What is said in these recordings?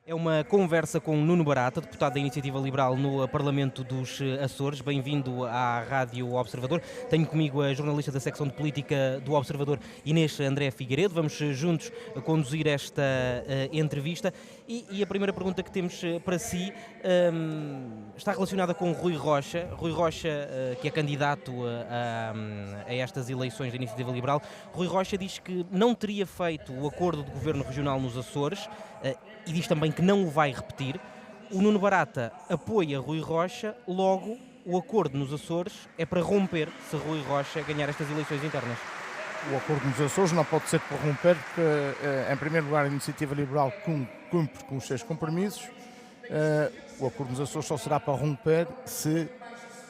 É uma conversa com Nuno Barata, deputado da Iniciativa Liberal no Parlamento dos Açores. Bem-vindo à Rádio Observador. Tenho comigo a jornalista da secção de política do Observador, Inês André Figueiredo. Vamos juntos conduzir esta entrevista. E a primeira pergunta que temos para si está relacionada com Rui Rocha. Rui Rocha, que é candidato a estas eleições da Iniciativa Liberal. Rui Rocha diz que não teria feito o acordo de governo regional nos Açores e diz também que não o vai repetir. O Nuno Barata apoia Rui Rocha, logo o acordo nos Açores é para romper se Rui Rocha ganhar estas eleições internas. O acordo nos Açores não pode ser para romper, porque, em primeiro lugar, a Iniciativa Liberal cumpre com os seus compromissos. O acordo nos Açores só será para romper se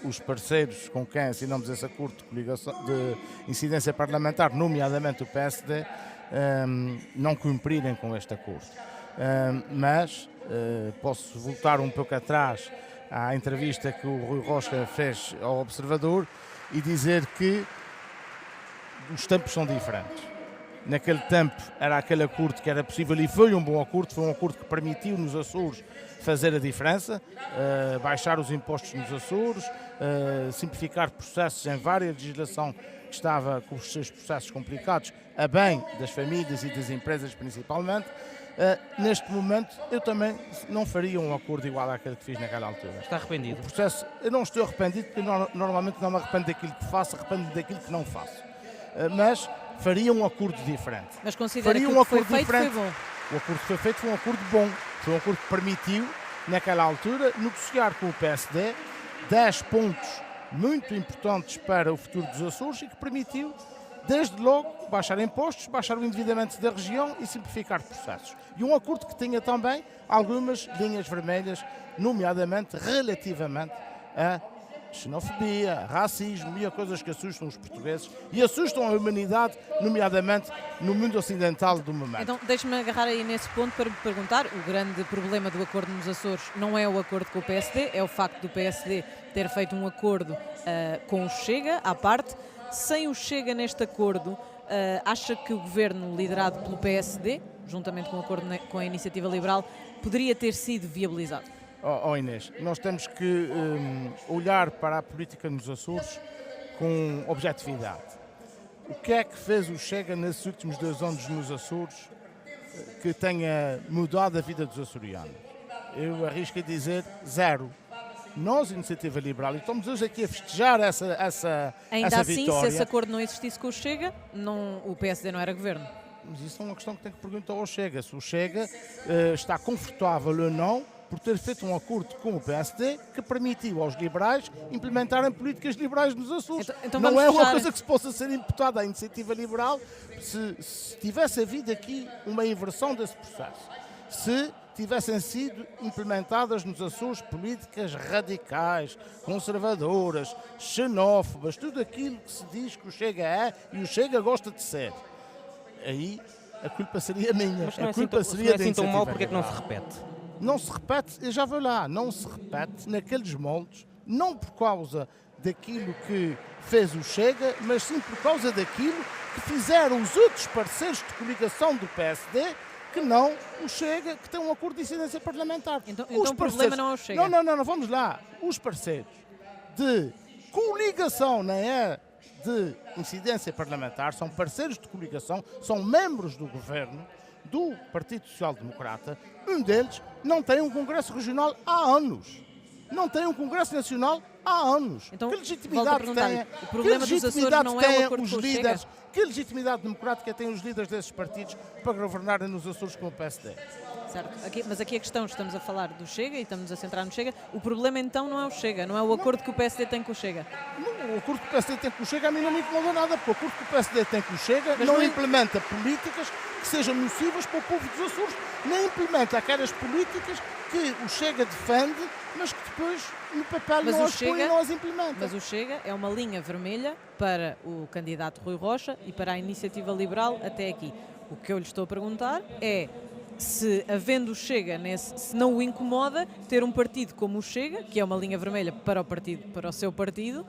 os parceiros com quem assinamos esse acordo de incidência parlamentar, nomeadamente o PSD, não cumprirem com este acordo. Mas posso voltar um pouco atrás à entrevista que o Rui Rocha fez ao Observador e dizer que os tempos são diferentes. Naquele tempo era aquele acordo que era possível e foi um bom acordo, foi um acordo que permitiu nos Açores fazer a diferença, baixar os impostos nos Açores, simplificar processos em várias legislação que estava com os seus processos complicados, a bem das famílias e das empresas principalmente. Neste momento eu também não faria um acordo igual àquele que fiz naquela altura. Está arrependido? O processo, eu não estou arrependido porque normalmente não me arrependo daquilo que faço, arrependo daquilo que não faço. Mas faria um acordo diferente. Mas considera que o que foi feito foi bom? O acordo que foi feito foi um acordo bom. Foi um acordo que permitiu, naquela altura, negociar com o PSD 10 pontos muito importantes para o futuro dos Açores e que permitiu, desde logo, baixar impostos, baixar o endividamento da região e simplificar processos. E um acordo que tinha também algumas linhas vermelhas, nomeadamente relativamente a xenofobia, racismo e a coisas que assustam os portugueses e assustam a humanidade, nomeadamente no mundo ocidental do momento. Então, deixe-me agarrar aí nesse ponto para me perguntar. O grande problema do acordo nos Açores não é o acordo com o PSD, é o facto do PSD ter feito um acordo com o Chega, à parte. Sem o Chega neste acordo, acha que o governo liderado pelo PSD, juntamente com o acordo com a Iniciativa Liberal, poderia ter sido viabilizado? Inês, nós temos que olhar para a política nos Açores com objetividade. O que é que fez o Chega nesses últimos 2 anos nos Açores que tenha mudado a vida dos açorianos? Eu arrisco a dizer zero. Nós, Iniciativa Liberal, e estamos hoje aqui a festejar essa Ainda assim, vitória. se esse acordo não existisse com o Chega, o PSD não era governo? Mas isso é uma questão que tem que perguntar ao Chega. Se o Chega está confortável ou não por ter feito um acordo com o PSD que permitiu aos liberais implementarem políticas liberais nos Açores. Então não é uma fechar... coisa que se possa ser imputada à Iniciativa Liberal se tivesse havido aqui uma inversão desse processo. Se tivessem sido implementadas nos Açores políticas radicais, conservadoras, xenófobas, tudo aquilo que se diz que o Chega é e o Chega gosta de ser. Aí a culpa seria minha. Mas não a é culpa assim, seria não é assim tão mal, da porque é que não se Liberal. repete? Não se repete, eu já vou lá, não se repete naqueles moldes, não por causa daquilo que fez o Chega, mas sim por causa daquilo que fizeram os outros parceiros de coligação do PSD, que não o Chega, que tem um acordo de incidência parlamentar. Então o problema não é o Chega? Não, vamos lá. Os parceiros de coligação, não é de incidência parlamentar, são parceiros de coligação, são membros do governo, do Partido Social Democrata. Um deles não tem um congresso regional há anos. Não tem um congresso nacional há anos. Então, que legitimidade tem? O problema dos Açores não é o acordo com o Chega? Que legitimidade democrática têm os líderes desses partidos para governarem nos Açores com o PSD? Certo. Mas aqui a questão, estamos a falar do Chega e estamos a centrar no Chega. O problema então não é o Chega, não é o acordo que o PSD tem com o Chega. Não, o acordo que o PSD tem com o Chega a mim não me incomoda nada, porque o acordo que o PSD tem com o Chega Mas não implementa políticas que sejam nocivas para o povo dos Açores, nem implementa aquelas políticas que o Chega defende, mas que depois no papel não as põe e não as implementa. Mas o Chega é uma linha vermelha para o candidato Rui Rocha e para a Iniciativa Liberal até aqui. O que eu lhe estou a perguntar é: se havendo o Chega, se não o incomoda, ter um partido como o Chega, que é uma linha vermelha para o seu partido,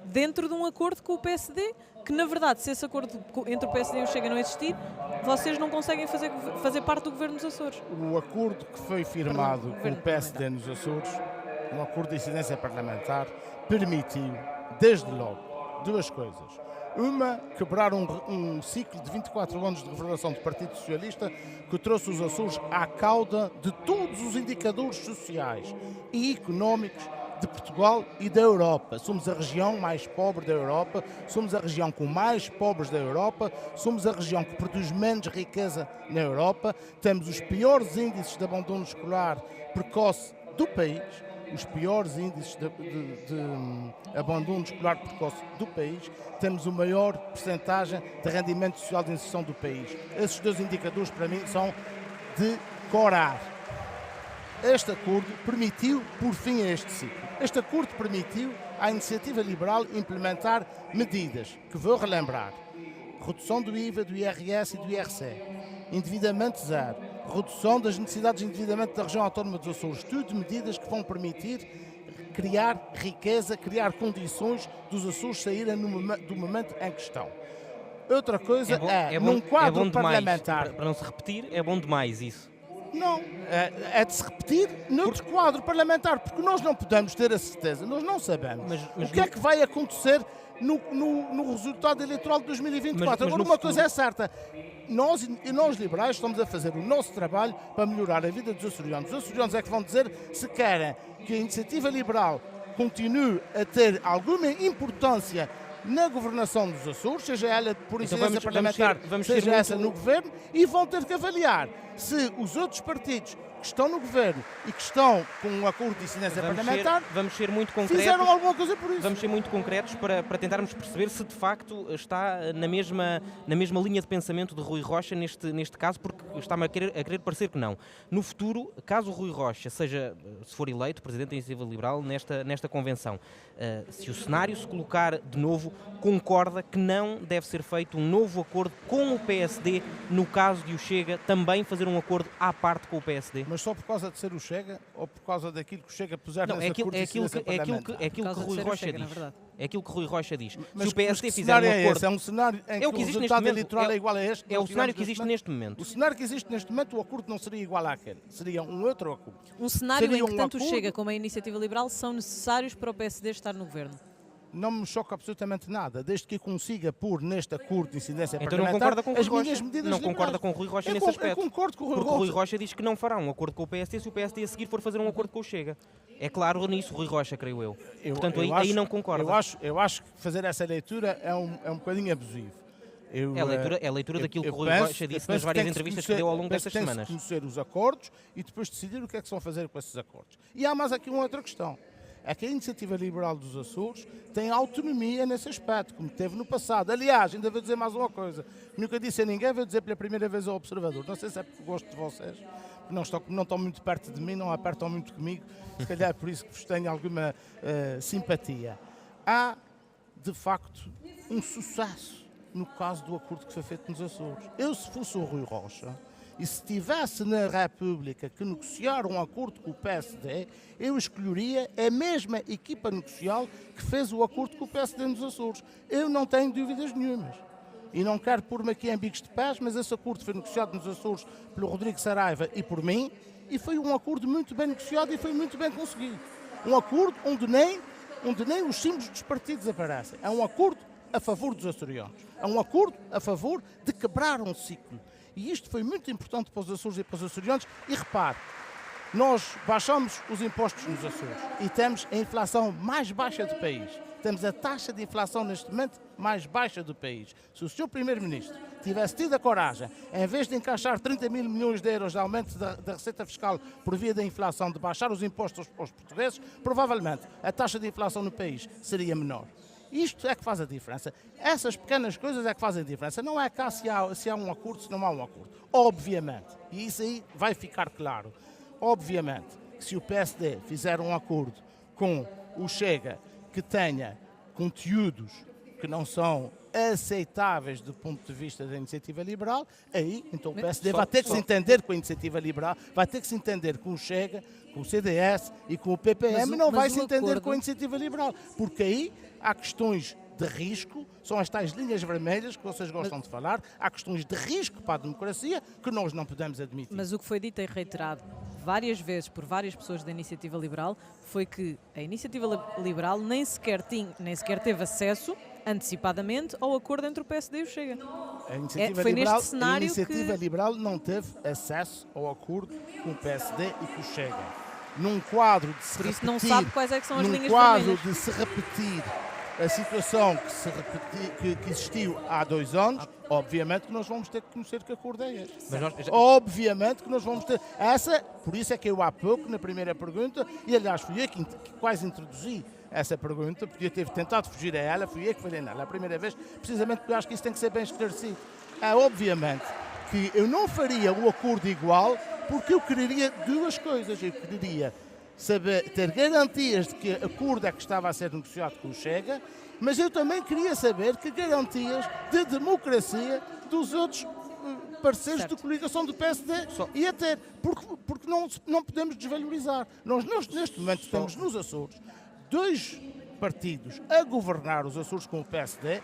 dentro de um acordo com o PSD, que na verdade, se esse acordo entre o PSD e o Chega não existir, vocês não conseguem fazer parte do governo dos Açores. O acordo que foi firmado com o PSD nos Açores, um acordo de incidência parlamentar, permitiu, desde logo, duas coisas. Uma, quebrar um ciclo de 24 anos de governação do Partido Socialista que trouxe os Açores à cauda de todos os indicadores sociais e económicos de Portugal e da Europa. Somos a região mais pobre da Europa, somos a região com mais pobres da Europa, somos a região que produz menos riqueza na Europa, temos os piores índices de abandono escolar precoce do país, os piores índices de abandono escolar precoce do país, temos a maior percentagem de rendimento social de inserção do país. Esses dois indicadores, para mim, são de corar. Este acordo permitiu, por fim, este ciclo. Este acordo permitiu à iniciativa liberal implementar medidas que vou relembrar. Redução do IVA, do IRS e do IRC. Endividamento zero. Redução das necessidades de endividamento da região autónoma dos Açores. Tudo medidas que vão permitir criar riqueza, criar condições dos Açores saírem do momento em questão. Outra coisa num quadro parlamentar... Para não se repetir, é bom demais isso. Não, é de se repetir noutro quadro parlamentar, porque nós não podemos ter a certeza, nós não sabemos o que é que vai acontecer no resultado eleitoral de 2024. Agora, uma coisa é certa, nós liberais estamos a fazer o nosso trabalho para melhorar a vida dos açorianos. Os açorianos é que vão dizer se querem que a iniciativa liberal continue a ter alguma importância na governação dos Açores, seja ela por incidência parlamentar, seja essa no governo, e vão ter que avaliar se os outros partidos que estão no governo e que estão com um acordo de incidência parlamentar vamos ser muito concretos, fizeram alguma coisa por isso. Vamos ser muito concretos para tentarmos perceber se de facto está na mesma linha de pensamento de Rui Rocha neste caso, porque está-me a querer parecer que não. No futuro, caso o Rui Rocha seja, se for eleito Presidente da Iniciativa Liberal nesta convenção, se o cenário se colocar de novo, concorda que não deve ser feito um novo acordo com o PSD, no caso de o Chega também fazer um acordo à parte com o PSD? Mas só por causa de ser o Chega ou por causa daquilo que o Chega puser nesse acordo? É aquilo que Rui Rocha diz. É aquilo que Rui Rocha diz. Mas se o PSD fizer um acordo... É um cenário em que o resultado eleitoral é igual a este? É o cenário que existe neste momento. O cenário que existe neste momento, o acordo não seria igual àquele. Seria um outro acordo. Um cenário em que tanto o Chega como a Iniciativa Liberal são necessários para o PSD estar no governo. Não me choca absolutamente nada, desde que consiga pôr neste acordo de incidência então parlamentar não as minhas medidas não concorda com o Rui Rocha nesse aspecto. Eu concordo com o Rui Rocha. Porque o Rui Rocha diz que não fará um acordo com o PSD se o PSD a seguir for fazer um acordo com o Chega. É claro nisso, Rui Rocha, creio eu. Portanto, aí não concorda. Eu acho que fazer essa leitura é um bocadinho abusivo. É a leitura daquilo que o Rui Rocha disse nas várias entrevistas que deu ao longo destas semanas. Conhecer os acordos e depois decidir o que é que se vão fazer com esses acordos. E há mais aqui uma outra questão. É que a Iniciativa Liberal dos Açores tem autonomia nesse aspecto, como teve no passado. Aliás, ainda vou dizer mais uma coisa. Nunca disse a ninguém, vou dizer pela primeira vez ao Observador. Não sei se é porque gosto de vocês, porque não estão muito perto de mim, não apertam muito comigo. Se calhar é por isso que vos tenho alguma simpatia. Há, de facto, um sucesso no caso do acordo que foi feito nos Açores. Eu, se fosse o Rui Rocha, e se tivesse na República que negociar um acordo com o PSD, eu escolheria a mesma equipa negocial que fez o acordo com o PSD nos Açores. Eu não tenho dúvidas nenhumas. E não quero pôr-me aqui em bicos de pés, mas esse acordo foi negociado nos Açores pelo Rodrigo Saraiva e por mim, e foi um acordo muito bem negociado e foi muito bem conseguido. Um acordo onde nem os símbolos dos partidos aparecem. É um acordo a favor dos açorianos. É um acordo a favor de quebrar um ciclo. E isto foi muito importante para os Açores e para os açorianos. E repare, nós baixamos os impostos nos Açores e temos a inflação mais baixa do país. Temos a taxa de inflação neste momento mais baixa do país. Se o Sr. Primeiro-Ministro tivesse tido a coragem, em vez de encaixar 30 mil milhões de euros de aumento da receita fiscal por via da inflação, de baixar os impostos aos portugueses, provavelmente a taxa de inflação no país seria menor. Isto é que faz a diferença. Essas pequenas coisas é que fazem a diferença. Não é cá se há um acordo, se não há um acordo. Obviamente, e isso aí vai ficar claro, obviamente, que se o PSD fizer um acordo com o Chega que tenha conteúdos que não são aceitáveis do ponto de vista da iniciativa liberal, aí então o PSD vai ter que se entender com a iniciativa liberal, vai ter que se entender com o Chega, com o CDS e com o PPM, não vai se entender com a iniciativa liberal, porque aí há questões de risco, são as tais linhas vermelhas que vocês gostam de falar, há questões de risco para a democracia que nós não podemos admitir. Mas o que foi dito e reiterado várias vezes por várias pessoas da Iniciativa Liberal foi que a Iniciativa Liberal nem sequer teve acesso antecipadamente ao acordo entre o PSD e o Chega. A Iniciativa Liberal não teve acesso ao acordo com o PSD e com o Chega. Num quadro de se por isso repetir, não sabe quais é que são as linhas quadro vermelhas. de se repetir a situação que existiu há 2 anos, obviamente que nós vamos ter que conhecer que acordo é este. Obviamente que nós vamos ter por isso é que eu há pouco, na primeira pergunta, e aliás fui eu que quase introduzi essa pergunta, porque eu tive tentado fugir a ela, fui eu que falei nela a primeira vez, precisamente porque eu acho que isso tem que ser bem esclarecido. Obviamente que eu não faria o acordo igual, porque eu quereria 2 coisas. Eu quereria ter garantias de que acordo é que estava a ser negociado com o Chega, mas eu também queria saber que garantias de democracia dos outros parceiros de coligação do PSD ia ter, porque não podemos desvalorizar. Nós neste momento temos nos Açores 2 partidos a governar os Açores com o PSD,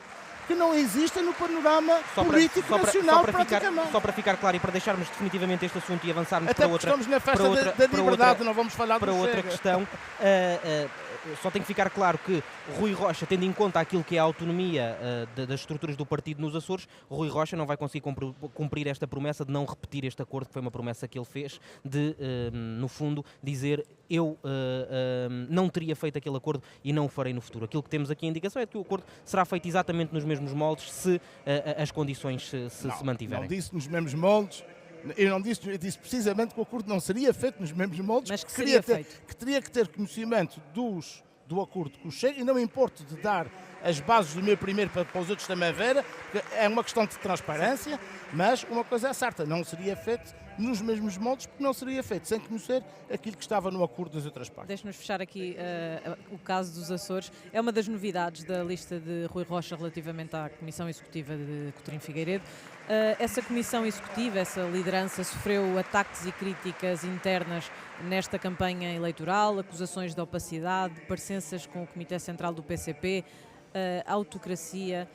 que não existem no panorama político nacional praticamente. Só para ficar claro e para deixarmos definitivamente este assunto e avançarmos para outra... Estamos na festa da liberdade, não vamos falar para outra questão. Só tem que ficar claro que Rui Rocha, tendo em conta aquilo que é a autonomia das estruturas do partido nos Açores, Rui Rocha não vai conseguir cumprir esta promessa de não repetir este acordo, que foi uma promessa que ele fez, de, no fundo, dizer eu não teria feito aquele acordo e não o farei no futuro. Aquilo que temos aqui a indicação é que o acordo será feito exatamente nos mesmos moldes se as condições se mantiverem. Não disse nos mesmos moldes. Eu disse precisamente que o acordo não seria feito nos mesmos moldes, mas que teria que ter conhecimento do acordo com o Chega, e não me importo de dar as bases do meu primeiro para os outros também verem, porque é uma questão de transparência, mas uma coisa é certa, não seria feito nos mesmos moldes, porque não seria feito sem conhecer aquilo que estava no acordo das outras partes. Deixe-nos fechar aqui o caso dos Açores. É uma das novidades da lista de Rui Rocha relativamente à Comissão Executiva de Coutinho Figueiredo. Essa Comissão Executiva, essa liderança, sofreu ataques e críticas internas nesta campanha eleitoral, acusações de opacidade, parecenças com o Comitê Central do PCP, autocracia.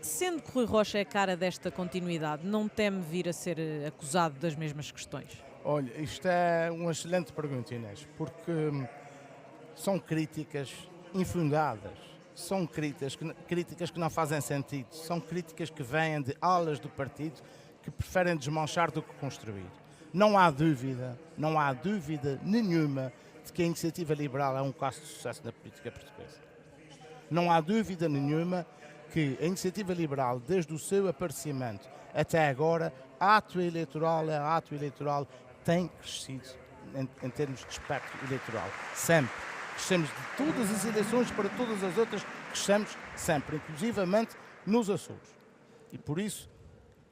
Sendo que Rui Rocha é a cara desta continuidade, não teme vir a ser acusado das mesmas questões? Olha, isto é uma excelente pergunta, Inês, porque são críticas infundadas, são críticas que não fazem sentido, são críticas que vêm de alas do partido que preferem desmanchar do que construir. Não há dúvida nenhuma de que a Iniciativa Liberal é um caso de sucesso na política portuguesa. Não há dúvida nenhuma que a Iniciativa Liberal, desde o seu aparecimento até agora, ato eleitoral, tem crescido em termos de espectro eleitoral. Sempre. Crescemos de todas as eleições para todas as outras, crescemos sempre, inclusivamente nos Açores. E por isso,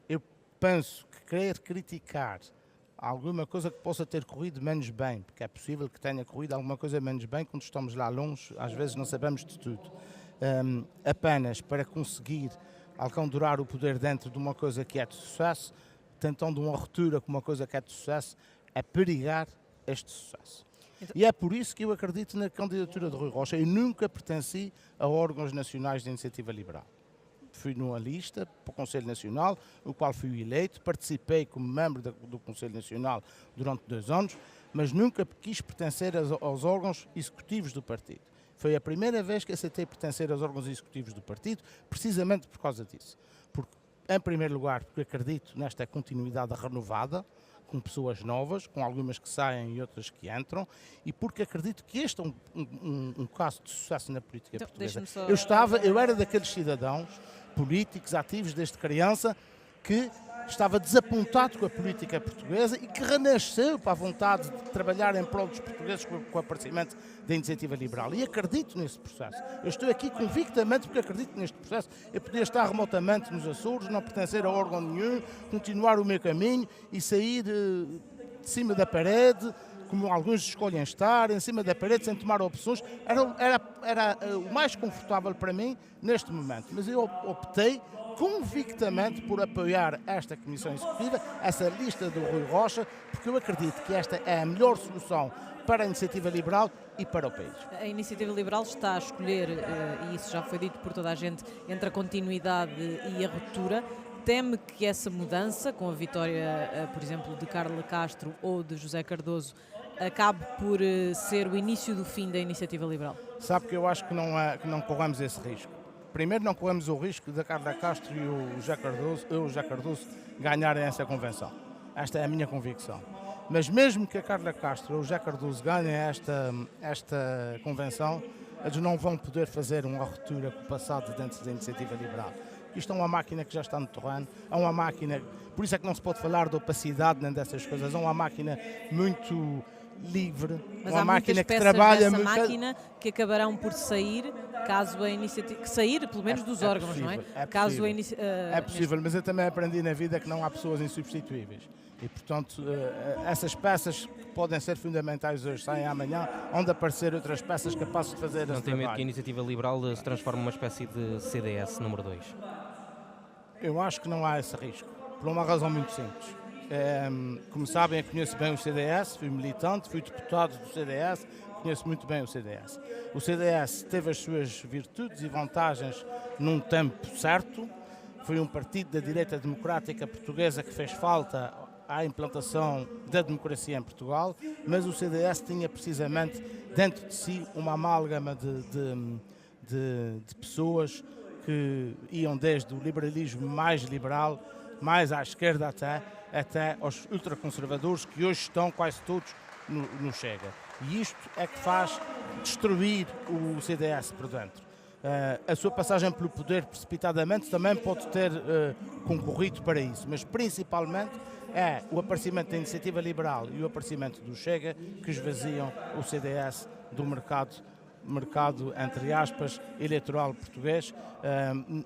eu penso que querer criticar alguma coisa que possa ter corrido menos bem, porque é possível que tenha corrido alguma coisa menos bem quando estamos lá longe, às vezes não sabemos de tudo. Apenas para conseguir alcançar o poder dentro de uma coisa que é de sucesso, tentando uma ruptura com uma coisa que é de sucesso, é perigar este sucesso. E é por isso que eu acredito na candidatura de Rui Rocha. Eu nunca pertenci a órgãos nacionais de iniciativa liberal. Fui numa lista para o Conselho Nacional, o qual fui eleito, participei como membro do Conselho Nacional durante 2 anos, mas nunca quis pertencer aos órgãos executivos do partido. Foi a primeira vez que aceitei pertencer aos órgãos executivos do partido, precisamente por causa disso. Porque, em primeiro lugar, porque acredito nesta continuidade renovada, com pessoas novas, com algumas que saem e outras que entram, e porque acredito que este é um caso de sucesso na política portuguesa. Eu era daqueles cidadãos políticos ativos desde criança que estava desapontado com a política portuguesa e que renasceu para a vontade de trabalhar em prol dos portugueses com o aparecimento da iniciativa liberal. E acredito nesse processo. Eu estou aqui convictamente porque acredito neste processo. Eu podia estar remotamente nos Açores, não pertencer a órgão nenhum, continuar o meu caminho e sair de cima da parede como alguns escolhem estar, em cima da parede, sem tomar opções, era o mais confortável para mim neste momento. Mas eu optei convictamente por apoiar esta Comissão Executiva, essa lista do Rui Rocha, porque eu acredito que esta é a melhor solução para a Iniciativa Liberal e para o país. A Iniciativa Liberal está a escolher, e isso já foi dito por toda a gente, entre a continuidade e a ruptura. Teme que essa mudança, com a vitória, por exemplo, de Carla Castro ou de José Cardoso, acabe por ser o início do fim da Iniciativa Liberal? Sabe que eu acho que não corremos esse risco. Primeiro, não corremos o risco da Carla Castro e o José Cardoso ganharem essa convenção. Esta é a minha convicção. Mas mesmo que a Carla Castro ou o José Cardoso ganhem esta convenção, eles não vão poder fazer uma ruptura com o passado dentro da Iniciativa Liberal. Isto é uma máquina que já está no terreno, é uma máquina, por isso é que não se pode falar de opacidade nem dessas coisas, é uma máquina muito livre, mas uma há máquina que peças trabalha dessa máquina que acabarão por sair caso a iniciativa, sair pelo menos dos órgãos, possível, não é? Caso é possível, mas eu também aprendi na vida que não há pessoas insubstituíveis. E, portanto, essas peças que podem ser fundamentais hoje saem amanhã, onde aparecer outras peças capazes de fazer esse trabalho. Não tem medo que a Iniciativa Liberal se transforme numa espécie de CDS número 2? Eu acho que não há esse risco, por uma razão muito simples. Como sabem, eu conheço bem o CDS, fui militante, fui deputado do CDS, conheço muito bem o CDS. O CDS teve as suas virtudes e vantagens num tempo certo, foi um partido da direita democrática portuguesa que fez falta à implantação da democracia em Portugal, mas o CDS tinha precisamente dentro de si uma amálgama de pessoas que iam desde o liberalismo mais liberal, mais à esquerda até aos ultraconservadores, que hoje estão quase todos no Chega. E isto é que faz destruir o CDS por dentro. A sua passagem pelo poder precipitadamente também pode ter concorrido para isso, mas principalmente é o aparecimento da Iniciativa Liberal e o aparecimento do Chega que esvaziam o CDS do mercado entre aspas, eleitoral português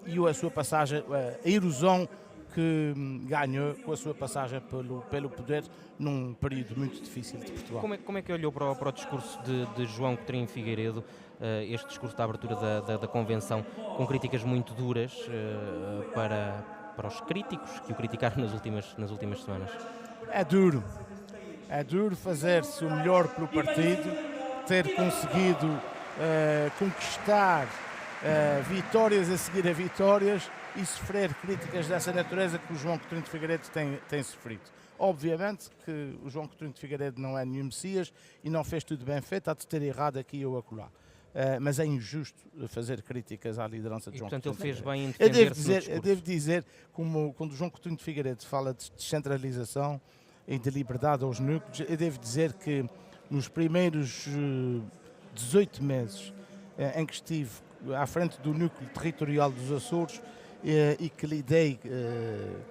e a sua passagem, a erosão que ganhou com a sua passagem pelo poder num período muito difícil de Portugal. Como é que olhou para o discurso de João Coutinho Figueiredo, este discurso da abertura da Convenção, com críticas muito duras para os críticos que o criticaram nas últimas semanas? É duro fazer-se o melhor pelo partido, ter conseguido conquistar vitórias a seguir a vitórias e sofrer críticas dessa natureza que o João Coutinho de Figueiredo tem sofrido. Obviamente que o João Coutinho de Figueiredo não é nenhum Messias e não fez tudo bem feito, há de ter errado aqui ou acolá. Mas é injusto fazer críticas à liderança de João Coutinho. Portanto, ele fez bem em defender-se. Eu devo dizer, quando o João Coutinho de Figueiredo fala de descentralização e de liberdade aos núcleos, eu devo dizer que nos primeiros 18 meses em que estive à frente do núcleo territorial dos Açores e que lidei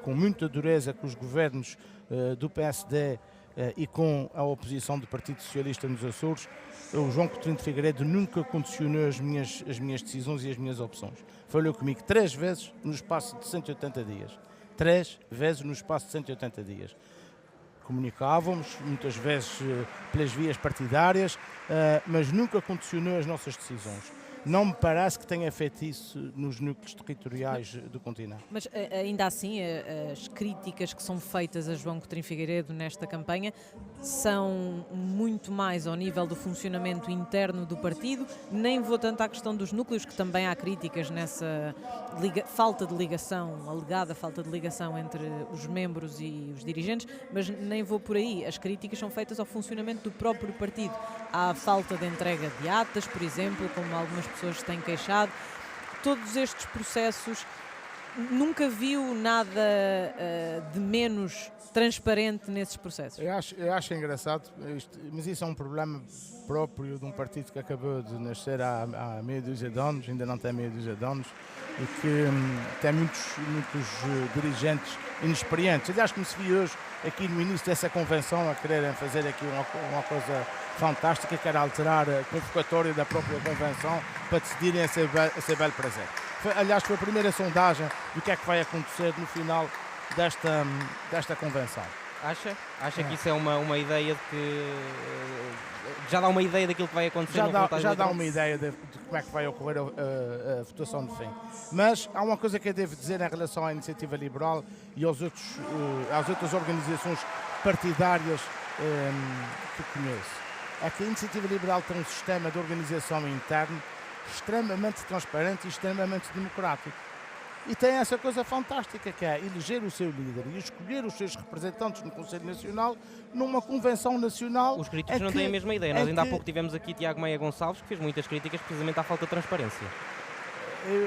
com muita dureza com os governos do PSD e com a oposição do Partido Socialista nos Açores, o João Coutinho de Figueiredo nunca condicionou as minhas decisões e as minhas opções. Falou comigo 3 vezes no espaço de 180 dias. 3 vezes no espaço de 180 dias. Comunicávamos, muitas vezes pelas vias partidárias, mas nunca condicionou as nossas decisões. Não me parece que tenha feito isso nos núcleos territoriais do continente. Mas ainda assim, as críticas que são feitas a João Coutinho Figueiredo nesta campanha são muito mais ao nível do funcionamento interno do partido. Nem vou tanto à questão dos núcleos, que também há críticas nessa falta de ligação, alegada falta de ligação entre os membros e os dirigentes, mas nem vou por aí. As críticas são feitas ao funcionamento do próprio partido. Há falta de entrega de atas, por exemplo, como algumas pessoas têm queixado. Todos estes processos, nunca viu nada de menos transparente nesses processos? Eu acho engraçado, mas isso é um problema próprio de um partido que acabou de nascer há meia dúzia de anos, ainda não tem meia dúzia de anos, e que tem muitos dirigentes inexperientes. Aliás, como se viu hoje aqui no início dessa convenção, a quererem fazer aqui uma coisa fantástica, que era alterar a convocatória da própria convenção para decidirem a ser belo prazer. Aliás, foi a primeira sondagem do que é que vai acontecer no final desta convenção. Acha que isso é uma ideia de que já dá uma ideia daquilo que vai acontecer no resultado Já dá eleitoral? uma ideia de como é que vai ocorrer a votação de fim. Mas há uma coisa que eu devo dizer em relação à Iniciativa Liberal e às outras organizações partidárias que conheço. É que a Iniciativa Liberal tem um sistema de organização interno extremamente transparente e extremamente democrático. E tem essa coisa fantástica que é eleger o seu líder e escolher os seus representantes no Conselho Nacional numa convenção nacional. Os críticos não têm a mesma ideia. Nós ainda há pouco tivemos aqui Tiago Maia Gonçalves, que fez muitas críticas precisamente à falta de transparência.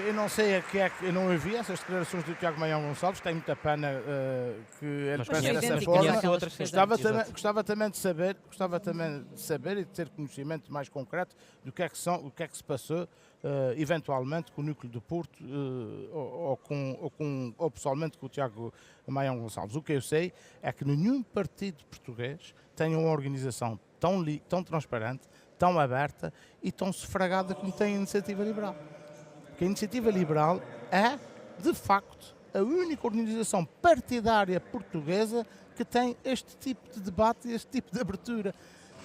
Eu não sei eu não ouvi essas declarações do Tiago Maia Gonçalves, tenho muita pena que ele pense dessa forma. Gostava também de saber e de ter conhecimento mais concreto do que é que se passou eventualmente com o núcleo do Porto ou pessoalmente com o Tiago Maia Gonçalves. O que eu sei é que nenhum partido português tem uma organização tão transparente, tão aberta e tão sufragada como tem a Iniciativa Liberal. Porque a Iniciativa Liberal é, de facto, a única organização partidária portuguesa que tem este tipo de debate e este tipo de abertura.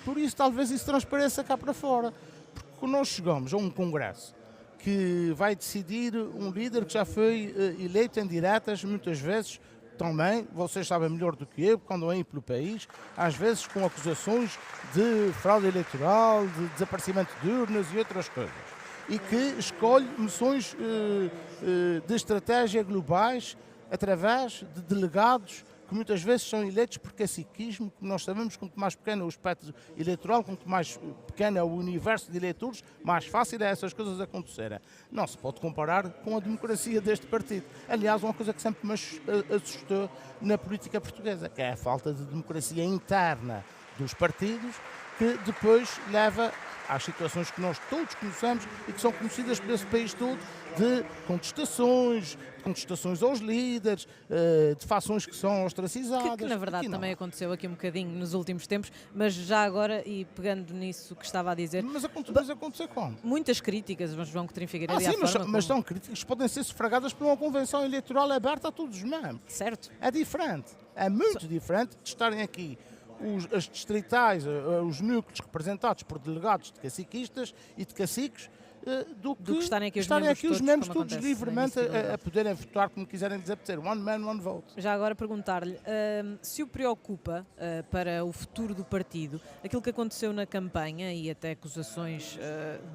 Por isso, talvez isso transpareça cá para fora. Porque quando nós chegamos a um congresso que vai decidir um líder que já foi eleito em diretas, muitas vezes, também, vocês sabem melhor do que eu, quando andam aí pelo país, às vezes com acusações de fraude eleitoral, de desaparecimento de urnas e outras coisas. E que escolhe moções de estratégia globais através de delegados que muitas vezes são eleitos por caciquismo, que nós sabemos que quanto mais pequeno é o espectro eleitoral, quanto mais pequeno é o universo de eleitores, mais fácil é essas coisas acontecerem. Não se pode comparar com a democracia deste partido. Aliás, uma coisa que sempre me assustou na política portuguesa, que é a falta de democracia interna dos partidos, que depois leva às situações que nós todos conhecemos e que são conhecidas por esse país todo, de contestações aos líderes, de fações que são ostracizadas. Que na verdade também aconteceu aqui um bocadinho nos últimos tempos, mas já agora, e pegando nisso que estava a dizer... Mas aconteceu como? Muitas críticas, João Coutinho Figueiredo, mas são críticas que podem ser sufragadas por uma convenção eleitoral aberta a todos os membros. Certo. É diferente, é muito diferente de estarem aqui as distritais, os núcleos representados por delegados de caciquistas e de caciques, do que estarem aqui os membros todos livremente a poderem votar como quiserem desaparecer. One man, one vote. Já agora perguntar-lhe se o preocupa para o futuro do partido aquilo que aconteceu na campanha e até acusações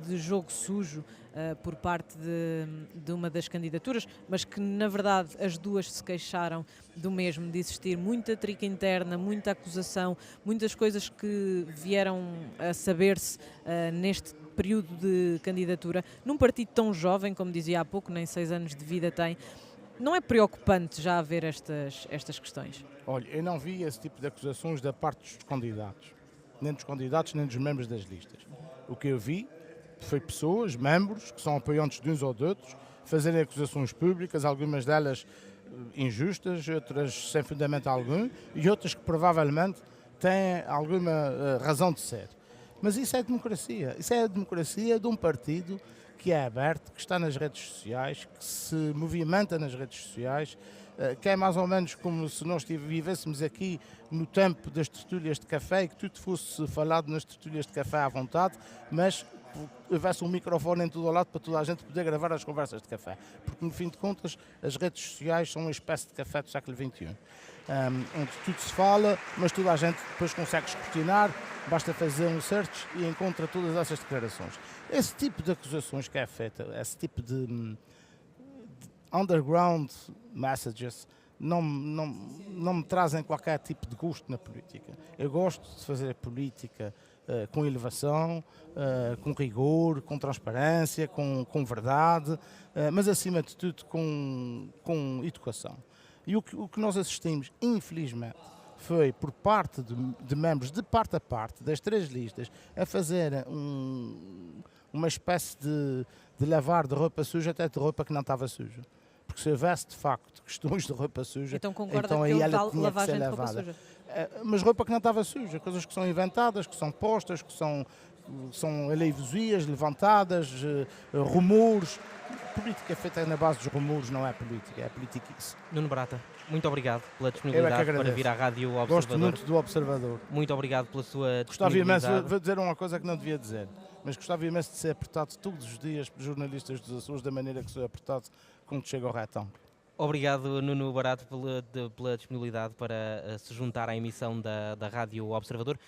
de jogo sujo por parte de uma das candidaturas, mas que na verdade as duas se queixaram do mesmo, de existir muita trica interna, muita acusação, muitas coisas que vieram a saber-se neste período de candidatura, num partido tão jovem, como dizia há pouco, nem 6 anos de vida tem. Não é preocupante já haver estas questões? Olha, eu não vi esse tipo de acusações da parte dos candidatos, nem dos candidatos, nem dos membros das listas. O que eu vi foi pessoas, membros, que são apoiantes de uns ou de outros, fazerem acusações públicas, algumas delas injustas, outras sem fundamento algum, e outras que provavelmente têm alguma razão de ser. Mas isso é democracia. Isso é a democracia de um partido que é aberto, que está nas redes sociais, que se movimenta nas redes sociais, que é mais ou menos como se nós vivêssemos aqui no tempo das tertúlias de café e que tudo fosse falado nas tertúlias de café à vontade, mas houvesse um microfone em todo o lado para toda a gente poder gravar as conversas de café. Porque, no fim de contas, as redes sociais são uma espécie de café do século XXI. Onde tudo se fala, mas toda a gente depois consegue escrutinar, basta fazer um search e encontra todas essas declarações. Esse tipo de acusações que é feita, esse tipo de underground messages, não me trazem qualquer tipo de gosto na política. Eu gosto de fazer política com elevação, com rigor, com transparência, com verdade, mas acima de tudo com educação. E o que nós assistimos, infelizmente, foi por parte de membros de parte a parte das 3 listas a fazer uma espécie de lavar de roupa suja até de roupa que não estava suja. Porque se houvesse de facto questões de roupa suja, então aí ela tinha que lavagem ser de roupa lavada. suja. Mas roupa que não estava suja, coisas que são inventadas, que são postas, que são aleivosias levantadas, rumores. Política é feita na base dos rumores, não é política, é politiquice. Nuno Barata, muito obrigado pela disponibilidade para vir à Rádio Observador. Gosto muito do Observador. Muito obrigado pela sua Gostava disponibilidade. imenso, vou dizer uma coisa que não devia dizer, mas gostava imenso de ser apertado todos os dias por jornalistas dos Açores da maneira que sou apertado quando chego ao retão. Obrigado, Nuno Barato, pela disponibilidade para se juntar à emissão da Rádio Observador.